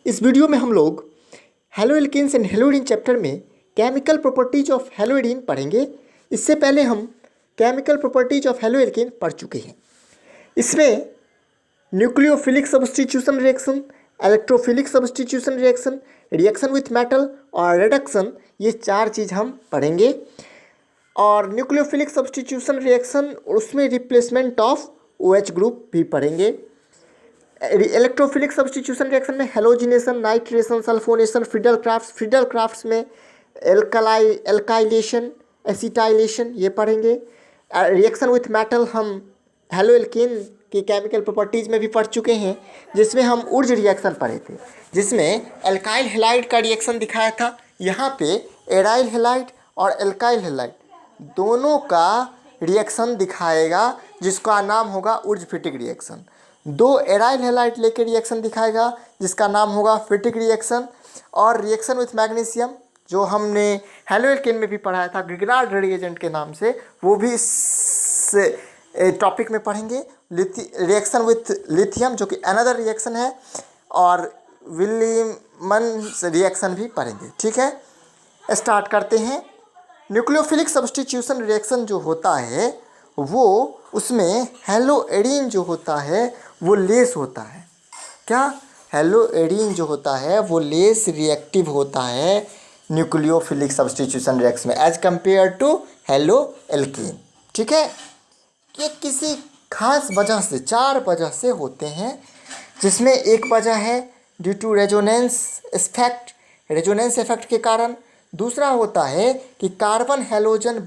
इस वीडियो में हम लोग हैलोएल्केन्स एंड हैलोएरीन चैप्टर में केमिकल प्रॉपर्टीज ऑफ हैलोएरीन पढ़ेंगे। इससे पहले हम केमिकल प्रॉपर्टीज ऑफ हैलोएल्केन पढ़ चुके हैं। इसमें nucleophilic substitution reaction, electrophilic substitution reaction, reaction with metal और रिडक्शन, ये चार चीज़ हम पढ़ेंगे। और न्यूक्लियोफिलिक सब्स्टिट्यूशन रिएक्शन, उसमें रिप्लेसमेंट ऑफ OH ग्रुप भी पढ़ेंगे। इलेक्ट्रोफिलिक सब्स्टिट्यूशन रिएक्शन में halogenation, nitration, sulphonation, Friedel crafts में एल्काइलेशन, एसिटाइलेशन, ये पढ़ेंगे। रिएक्शन विथ मेटल हम हैलोएल्केन की केमिकल प्रॉपर्टीज़ में भी पढ़ चुके हैं, जिसमें हम ऊर्ज रिएक्शन पढ़े थे, जिसमें एल्काइल हैलाइड का रिएक्शन दिखाया था। यहाँ पे एराइल हैलाइड और एल्काइल हैलाइड दोनों का रिएक्शन दिखाएगा, जिसका नाम होगा ऊर्ज फिटिक रिएक्शन। दो एराइल हैलाइड लेके रिएक्शन दिखाएगा, जिसका नाम होगा फिटिक रिएक्शन। और रिएक्शन विथ मैग्नीशियम, जो हमने हैलोएल्केन में भी पढ़ाया था ग्रिग्नार्ड रिएजेंट के नाम से, वो भी इस टॉपिक में पढ़ेंगे। रिएक्शन विथ लिथियम, जो कि अनदर रिएक्शन है, और विलियमन रिएक्शन भी पढ़ेंगे। ठीक है, स्टार्ट करते हैं। न्यूक्लियोफिलिक सब्स्टिट्यूशन रिएक्शन जो होता है वो, उसमें हैलोएरीन जो होता है वो लेस होता है। क्या? हैलोएरीन जो होता है वो लेस रिएक्टिव होता है न्यूक्लियोफिलिक सब्स्टिट्यूशन रिएक्शन में एज कंपेयर टू हैलोएल्केन। ठीक है, ये किसी खास वजह से, चार वजह से होते हैं, जिसमें एक वजह है due to resonance effect, resonance effect के कारण। दूसरा होता है कि कार्बन हैलोजन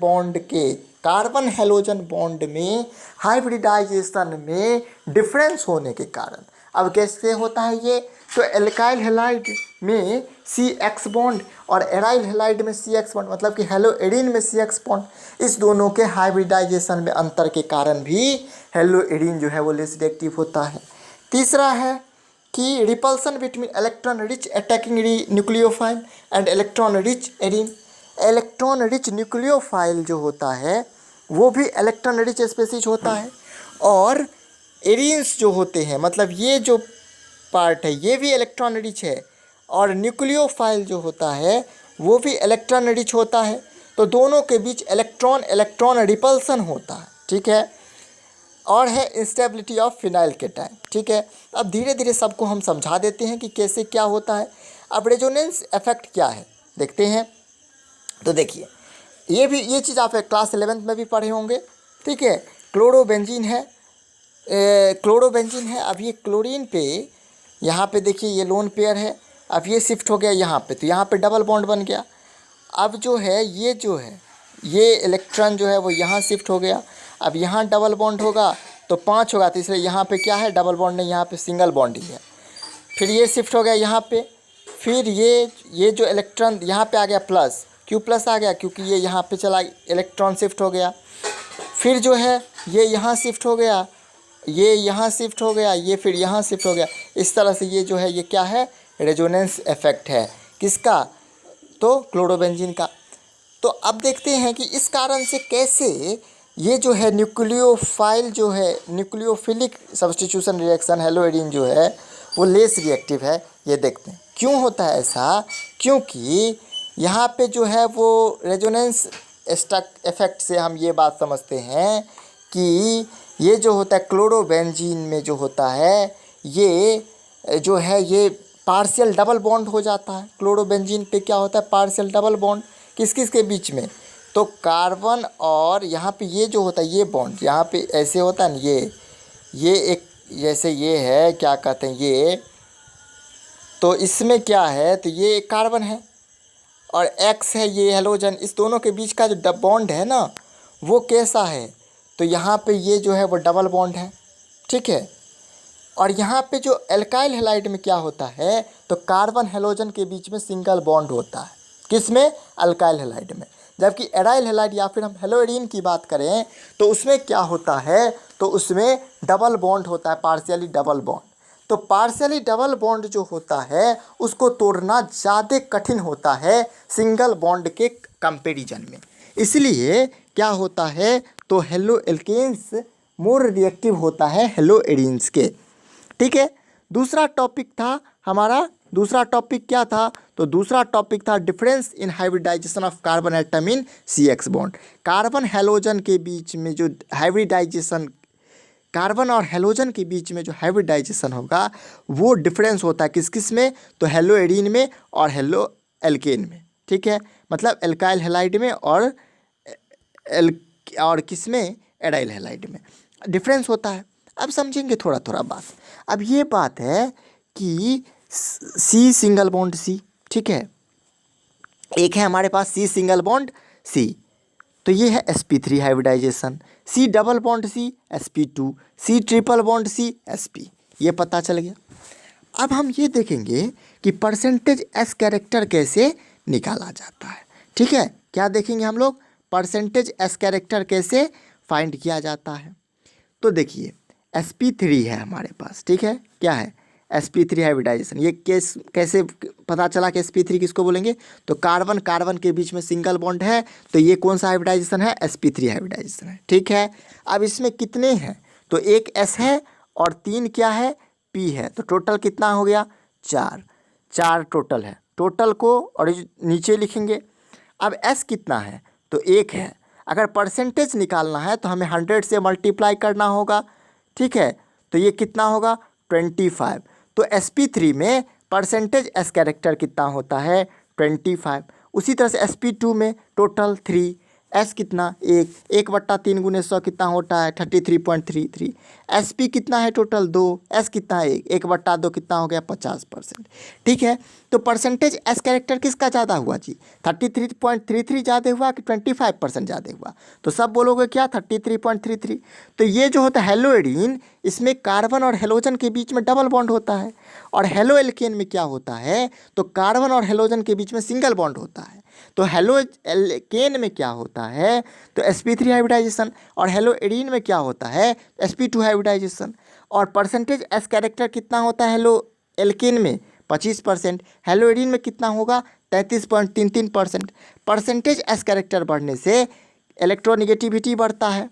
बॉन्ड में हाइब्रिडाइजेशन में डिफरेंस होने के कारण। अब कैसे होता है ये? तो एल्काइल हैलाइड में CX बॉन्ड और एराइल हैलाइड में CX बॉन्ड, मतलब कि हैलोएरीन में CX बॉन्ड, इस दोनों के हाइब्रिडाइजेशन में अंतर के कारण भी हैलोएरीन जो है वो लेस रिएक्टिव होता है। तीसरा है कि repulsion between electron rich attacking nucleophile and electron rich arene. Electron rich nucleophile जो होता है वो भी इलेक्ट्रॉन रिच स्पीशीज होता है, और एरीन्स जो होते हैं, मतलब ये जो पार्ट है ये भी इलेक्ट्रॉन रिच है, और न्यूक्लियोफाइल जो होता है वो भी इलेक्ट्रॉन रिच होता है। तो दोनों के बीच इलेक्ट्रॉन रिपल्सन होता है। ठीक है, और है इंस्टेबिलिटी ऑफ फिनाइल के टाइम। ठीक है, अब धीरे धीरे सबको हम समझा देते हैं कि कैसे क्या होता है। अब रेजोनेंस इफेक्ट क्या है देखते हैं। तो देखिए, ये चीज़ आप क्लास 11th में भी पढ़े होंगे। ठीक है, क्लोरोबेंजीन है, अब ये क्लोरीन पे, यहाँ पे देखिए ये लोन पेयर है, अब ये शिफ्ट हो गया यहाँ पे, तो यहाँ पे डबल बॉन्ड बन गया। अब जो है ये इलेक्ट्रॉन जो है वो यहाँ शिफ्ट हो गया। अब यहाँ डबल बॉन्ड होगा तो 5 होगा, तो इसलिए यहाँ पे क्या है, डबल बॉन्ड नहीं, यहाँ पे सिंगल बॉन्ड ही है। फिर ये शिफ्ट हो गया यहाँ पे, फिर ये जो इलेक्ट्रॉन यहाँ पे आ गया प्लस, क्यों प्लस आ गया? क्योंकि ये यहाँ पे चला, इलेक्ट्रॉन शिफ्ट हो गया। फिर जो है ये यहाँ शिफ्ट हो गया, ये यहाँ शिफ्ट हो गया, ये फिर यहाँ शिफ्ट हो गया। इस तरह से ये जो है ये क्या है, रेजोनेंस इफेक्ट है। किसका? तो क्लोरोबेंजीन का। तो अब देखते हैं कि इस कारण से कैसे ये जो है न्यूक्लियोफिलिक सब्स्टिट्यूशन रिएक्शन हैलोएरीन जो है वो लेस रिएक्टिव है। ये देखते हैं क्यों होता है ऐसा। क्योंकि यहाँ पे जो है वो रेजोनेंस इफेक्ट से हम ये बात समझते हैं कि ये जो होता है क्लोरोबेंजीन में जो होता है, ये जो है ये पार्शियल डबल बॉन्ड हो जाता है। क्लोरोबेंजीन पे क्या होता है, पार्शियल डबल बॉन्ड, किस किस के बीच में? तो कार्बन, और यहाँ पे ये जो होता है ये बॉन्ड यहाँ पे ऐसे होता है ना, ये एक जैसे ये है, क्या कहते हैं ये, तो इसमें क्या है, तो ये कार्बन है और X है ये हैलोजन। इस दोनों के बीच का जो बॉन्ड है ना वो कैसा है, तो यहाँ पे ये जो है वो डबल बॉन्ड है। ठीक है, और यहाँ पे जो एल्काइल हैलाइड में क्या होता है, तो कार्बन हैलोजन के बीच में सिंगल बॉन्ड होता है। किसमें? अल्काइल हैलाइड में। जबकि एराइल हैलाइड या फिर हम हैलोएरीन की बात करें तो उसमें क्या होता है, तो उसमें डबल बॉन्ड होता है, पार्शियली डबल बॉन्ड। तो पार्शियली डबल बॉन्ड जो होता है उसको तोड़ना ज़्यादा कठिन होता है सिंगल बॉन्ड के कंपैरिजन में। इसलिए क्या होता है, तो हैलोएल्केन्स मोर रिएक्टिव होता है हैलोएरीन्स के। ठीक है, दूसरा टॉपिक था हमारा दूसरा टॉपिक क्या था? तो दूसरा टॉपिक था difference in hybridization of carbon atom in CX bond. Carbon halogen के बीच में जो हाइब्रिडाइजेशन, कार्बन और हैलोजन के बीच में जो हाइब्रिडाइजेशन होगा वो डिफरेंस होता है किस किस में? तो हेलो एडीन में और हेलो एल्केन में। ठीक है, मतलब एल्काइल हैलाइड में और एल और किस में? एडाइल हैलाइड में डिफरेंस होता है। अब समझेंगे थोड़ा थोड़ा बात। अब ये बात है कि सी सिंगल बॉन्ड सी, ठीक है, एक है हमारे पास सी सिंगल बॉन्ड सी, तो ये है sp3 hybridization. C double bond C sp2, C triple bond C sp, ये पता चल गया। अब हम ये देखेंगे कि परसेंटेज एस कैरेक्टर कैसे निकाला जाता है। ठीक है, क्या देखेंगे हम लोग? परसेंटेज एस कैरेक्टर कैसे फाइंड किया जाता है। तो देखिए sp3 है हमारे पास, ठीक है, क्या है? sp3 hybridisation. ये कैसे पता चला कि sp3 किसको बोलेंगे? तो कार्बन कार्बन के बीच में सिंगल बॉन्ड है, तो ये कौन सा हाइब्रिडाइजेशन है? sp3 हाइब्रिडाइजेशन है। ठीक है, अब इसमें कितने हैं? तो एक s है और 3 क्या है? p है। तो टोटल कितना हो गया? 4, 4 टोटल है। टोटल को और नीचे लिखेंगे। अब s कितना है? तो 1 है। अगर परसेंटेज निकालना है तो हमें 100 से मल्टीप्लाई करना होगा। ठीक है, तो ये कितना होगा? 25। तो sp3 में परसेंटेज एस कैरेक्टर कितना होता है? 25। उसी तरह से sp2 में टोटल 3, एस कितना? 1/3 गुने 100 कितना होता है? 33.33। sp कितना है? टोटल 2, एस कितना है? 1/2 कितना हो गया? 50%। ठीक है, तो परसेंटेज एस कैरेक्टर किसका ज़्यादा हुआ जी? 33.33 ज़्यादा हुआ कि 25% ज़्यादा हुआ? तो सब बोलोगे क्या? 33.33। तो ये जो होता है हेलो एडीन, इसमें कार्बन और हेलोजन के बीच में डबल बॉन्ड होता है। और हेलो एल्केन में क्या होता है? तो कार्बन और हेलोजन के बीच में सिंगल बॉन्ड होता है। तो हेलो एल्केन में क्या होता है? तो sp3 हाइब्रिडाइजेशन। और हेलो एडीन में क्या होता है? sp2 hybridisation. और परसेंटेज एस कैरेक्टर कितना होता है हेलो एल्केन में? 25%। हेलो एडीन में कितना होगा? 33.33%। परसेंटेज एस कैरेक्टर बढ़ने से इलेक्ट्रोनिगेटिविटी बढ़ता है।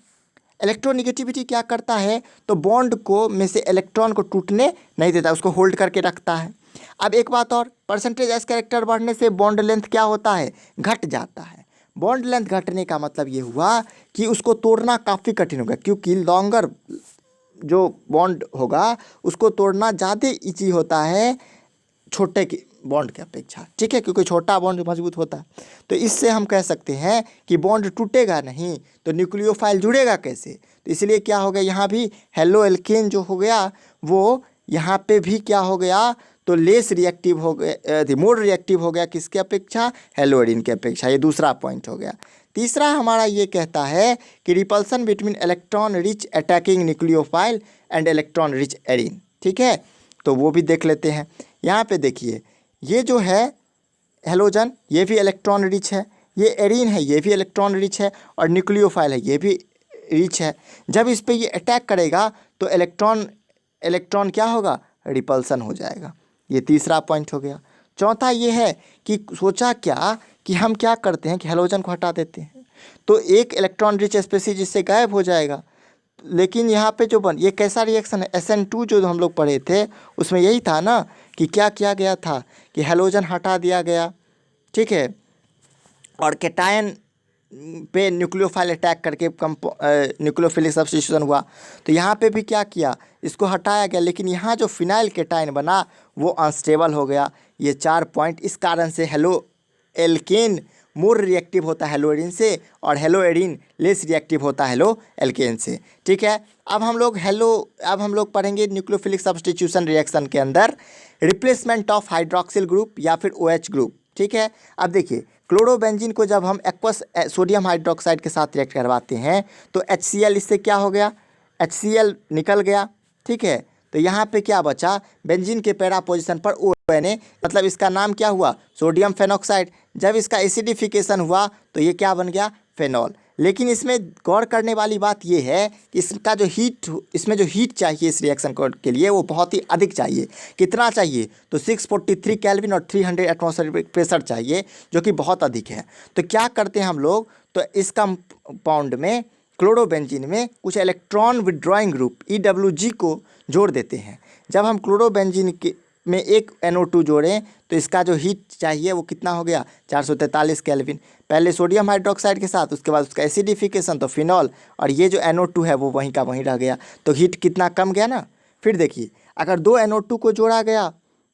इलेक्ट्रोनिगेटिविटी क्या करता है? तो बॉन्ड को में से इलेक्ट्रॉन को टूटने नहीं देता, उसको होल्ड करके रखता है। अब एक बात और, परसेंटेज एस कैरेक्टर बढ़ने से बॉन्ड लेंथ क्या होता है? घट जाता है। बॉन्ड लेंथ घटने का मतलब ये हुआ कि उसको तोड़ना काफ़ी कठिन होगा, क्योंकि लॉन्गर जो बॉन्ड होगा उसको तोड़ना ज़्यादा ईजी होता है छोटे की बॉन्ड की अपेक्षा। ठीक है, क्योंकि छोटा बॉन्ड मजबूत होता है। तो इससे हम कह सकते हैं कि बॉन्ड टूटेगा नहीं, तो न्यूक्लियोफाइल जुड़ेगा कैसे? तो इसलिए क्या हो गया यहाँ भी? हेलो एल्केन जो हो गया वो यहाँ पे भी क्या हो गया? तो लेस रिएक्टिव हो गया, मोर रिएक्टिव हो गया किसके अपेक्षा? हेलो एडीन के अपेक्षा। ये दूसरा पॉइंट हो गया। तीसरा हमारा ये कहता है कि repulsion between electron rich attacking nucleophile and electron rich a diene. ठीक है, तो वो भी देख लेते हैं। यहाँ पे देखिए, ये जो है हेलोजन, ये भी इलेक्ट्रॉन रिच है, ये एरीन है, ये भी इलेक्ट्रॉन रिच है, और न्यूक्लियोफाइल है, ये भी रिच है। जब इस पे ये अटैक करेगा तो इलेक्ट्रॉन क्या होगा? रिपल्सन हो जाएगा। ये तीसरा पॉइंट हो गया। चौथा ये है कि सोचा क्या कि हम क्या करते हैं कि हेलोजन को हटा देते हैं, तो एक इलेक्ट्रॉन रिच स्पेसीज जिससे गायब हो जाएगा। लेकिन यहाँ पे जो ये कैसा रिएक्शन है? SN2 जो हम लोग पढ़े थे उसमें यही था ना कि क्या किया गया था कि हेलोजन हटा दिया गया। ठीक है, और कैटायन पे न्यूक्लियोफाइल अटैक करके न्यूक्लियोफिलिक सब्स्टिट्यूशन हुआ। तो यहाँ पे भी क्या किया? इसको हटाया गया, लेकिन यहाँ जो फिनाइल कैटायन बना वो अनस्टेबल हो गया। ये 4 पॉइंट, इस कारण से हेलो एल्केन मोर रिएक्टिव होता है हेलो एडीन से, और हेलो एडीन लेस रिएक्टिव होता है हेलो एल्केन से। ठीक है, अब हम लोग पढ़ेंगे न्यूक्लियोफिलिक सब्स्टिट्यूशन रिएक्शन के अंदर रिप्लेसमेंट ऑफ हाइड्रोक्सिल ग्रुप या फिर OH ग्रुप। ठीक है, अब देखिए क्लोरोबेंजीन को जब हम एक्वस सोडियम हाइड्रोक्साइड के साथ रिएक्ट करवाते हैं तो HCl इससे क्या हो गया? HCl निकल गया। ठीक है, तो यहाँ पे क्या बचा? बेंजीन के पैरा पोजीशन पर ONA, मतलब इसका नाम क्या हुआ? Sodium phenoxide. जब इसका एसिडिफिकेशन हुआ तो ये क्या बन गया? फेनॉल। लेकिन इसमें गौर करने वाली बात ये है कि इसमें जो हीट चाहिए इस रिएक्शन के लिए वो बहुत ही अधिक चाहिए। कितना चाहिए? तो 643 केल्विन और 300 एटमॉस्फेरिक प्रेशर चाहिए, जो कि बहुत अधिक है। तो क्या करते हैं हम लोग? तो इस कंपाउंड में, क्लोरोबेंजीन में कुछ इलेक्ट्रॉन विड्रॉइंग ग्रुप EWG को जोड़ देते हैं। जब हम क्लोरोबेंजीन में एक NO2 जोड़ें तो इसका जो हीट चाहिए वो कितना हो गया 443 केल्विन। पहले सोडियम हाइड्रोक्साइड के साथ, उसके बाद उसका एसिडिफिकेशन तो फिनॉल, और ये जो NO2 है वो वहीं का वहीं रह गया, तो हीट कितना कम गया ना। फिर देखिए अगर 2 NO2 को जोड़ा गया,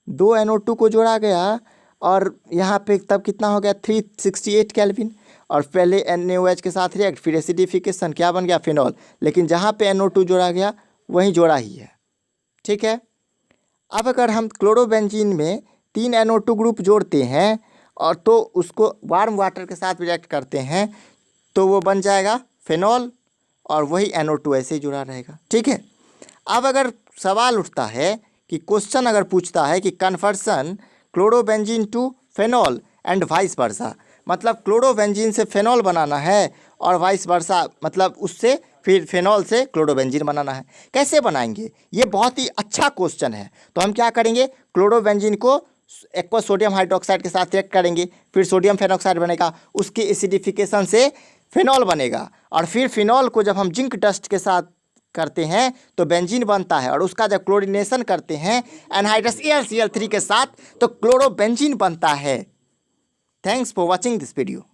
2 NO2 को जोड़ा गया और यहाँ पे तब कितना हो गया 368 केल्विन, और पहले NaOH के साथ रिएक्ट, फिर एसिडिफिकेशन, क्या बन गया फिनॉल, लेकिन जहाँ पे NO2 जोड़ा गया वहीं जोड़ा ही है। ठीक है। अब अगर हम क्लोरोबेंजीन में 3 NO2 ग्रुप जोड़ते हैं और तो उसको वार्म वाटर के साथ रिएक्ट करते हैं तो वो बन जाएगा फिनॉल, और वही NO2 ऐसे ही जुड़ा रहेगा। ठीक है। अब अगर सवाल उठता है कि क्वेश्चन अगर पूछता है कि conversion chlorobenzene to phenol and vice versa, मतलब क्लोरोबेंजीन से फेनॉल बनाना है और वाइस वर्सा, मतलब उससे फिर फेनॉल से क्लोरोबेंजीन बनाना है, कैसे बनाएंगे? ये बहुत ही अच्छा क्वेश्चन है। तो हम क्या करेंगे, क्लोरोबेंजीन को एक्वा सोडियम हाइड्रोक्साइड के साथ रिएक्ट करेंगे, फिर सोडियम फेनॉक्साइड बनेगा, उसके एसिडिफिकेशन से फेनॉल बनेगा, और फिर फिनॉल को जब हम जिंक डस्ट के साथ करते हैं तो बेंजीन बनता है, और उसका जब क्लोरीनेशन करते हैं एनहाइड्रस AlCl3 के साथ तो क्लोरोबेंजीन बनता है। Thanks for watching this video.